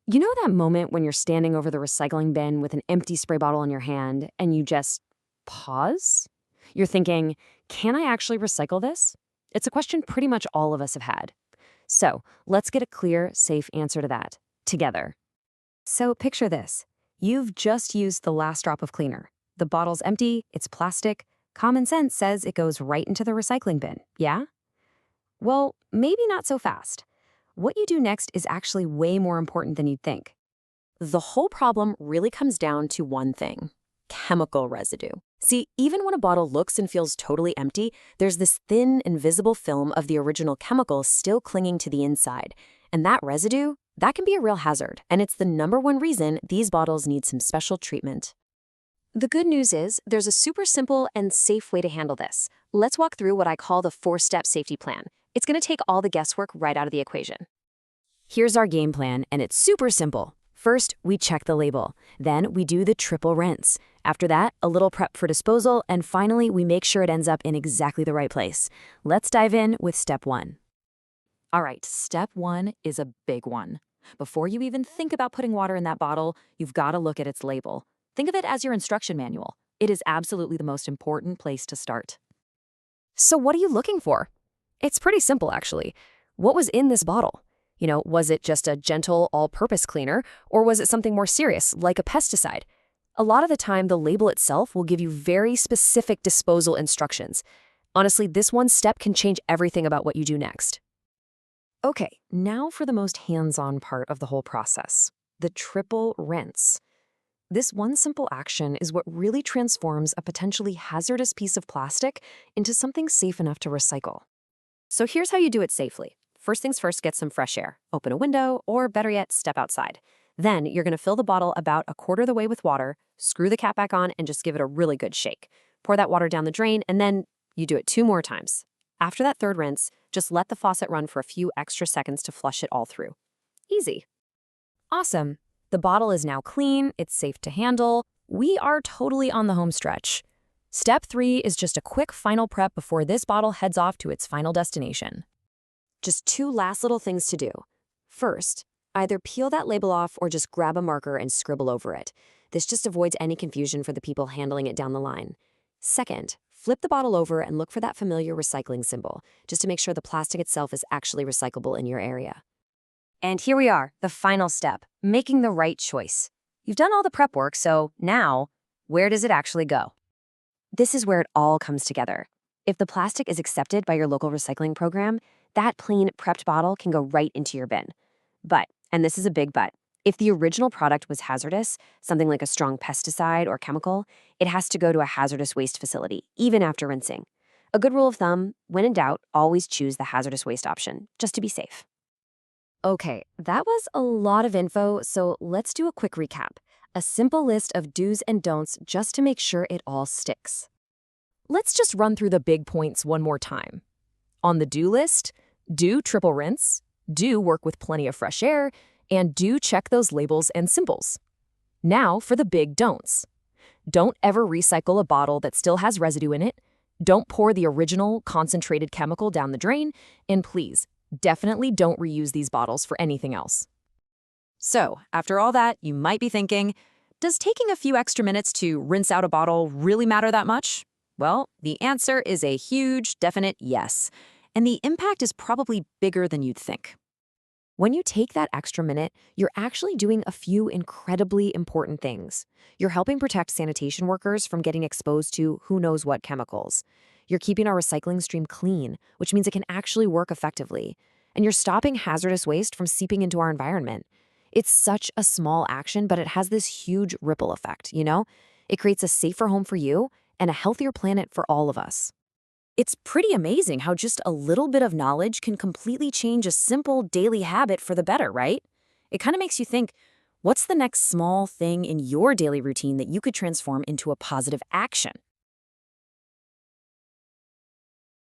You know that moment when you're standing over the recycling bin with an empty spray bottle in your hand and you just pause? You're thinking, can I actually recycle this? It's a question pretty much all of us have had. So let's get a clear, safe answer to that together. So picture this. You've just used the last drop of cleaner. The bottle's empty, it's plastic. Common sense says it goes right into the recycling bin, yeah? Well, maybe not so fast. What you do next is actually way more important than you'd think. The whole problem really comes down to one thing: chemical residue. See, even when a bottle looks and feels totally empty, there's this thin, invisible film of the original chemical still clinging to the inside. And that residue, that can be a real hazard, and it's the #1 reason these bottles need some special treatment. The good news is there's a super simple and safe way to handle this. Let's walk through what I call the 4-step safety plan. It's going to take all the guesswork right out of the equation. Here's our game plan, and it's super simple. First, we check the label. Then we do the triple rinse. After that, a little prep for disposal, and finally, we make sure it ends up in exactly the right place. Let's dive in with step 1. All right, step 1 is a big one. Before you even think about putting water in that bottle, you've got to look at its label. Think of it as your instruction manual. It is absolutely the most important place to start. So what are you looking for? It's pretty simple, actually. What was in this bottle? Was it just a gentle all-purpose cleaner, or was it something more serious, like a pesticide? A lot of the time, the label itself will give you very specific disposal instructions. Honestly, this one step can change everything about what you do next. Okay, now for the most hands-on part of the whole process, the triple rinse. This one simple action is what really transforms a potentially hazardous piece of plastic into something safe enough to recycle. So here's how you do it safely. First things first, get some fresh air. Open a window, or better yet, step outside. Then you're going to fill the bottle about a quarter of the way with water, screw the cap back on, and just give it a really good shake. Pour that water down the drain, and then you do it 2 more times. After that third rinse, just let the faucet run for a few extra seconds to flush it all through. Easy. Awesome. The bottle is now clean, it's safe to handle. We are totally on the home stretch. Step 3 is just a quick final prep before this bottle heads off to its final destination. Just 2 last little things to do. First, either peel that label off or just grab a marker and scribble over it. This just avoids any confusion for the people handling it down the line. Second, flip the bottle over and look for that familiar recycling symbol, just to make sure the plastic itself is actually recyclable in your area. And here we are, the final step, making the right choice. You've done all the prep work, so now, where does it actually go? This is where it all comes together. If the plastic is accepted by your local recycling program, that clean, prepped bottle can go right into your bin. But, and this is a big but, if the original product was hazardous, something like a strong pesticide or chemical, it has to go to a hazardous waste facility, even after rinsing. A good rule of thumb, when in doubt, always choose the hazardous waste option, just to be safe. Okay, that was a lot of info, so let's do a quick recap. A simple list of do's and don'ts just to make sure it all sticks. Let's just run through the big points one more time. On the do list, do triple rinse, do work with plenty of fresh air, and do check those labels and symbols. Now for the big don'ts. Don't ever recycle a bottle that still has residue in it. Don't pour the original concentrated chemical down the drain, and please, definitely don't reuse these bottles for anything else. So, after all that, you might be thinking, does taking a few extra minutes to rinse out a bottle really matter that much? Well, the answer is a huge, definite yes. And the impact is probably bigger than you'd think. When you take that extra minute, you're actually doing a few incredibly important things. You're helping protect sanitation workers from getting exposed to who knows what chemicals. You're keeping our recycling stream clean, which means it can actually work effectively. And you're stopping hazardous waste from seeping into our environment. It's such a small action, but it has this huge ripple effect, It creates a safer home for you and a healthier planet for all of us. It's pretty amazing how just a little bit of knowledge can completely change a simple daily habit for the better, right? It kind of makes you think, what's the next small thing in your daily routine that you could transform into a positive action?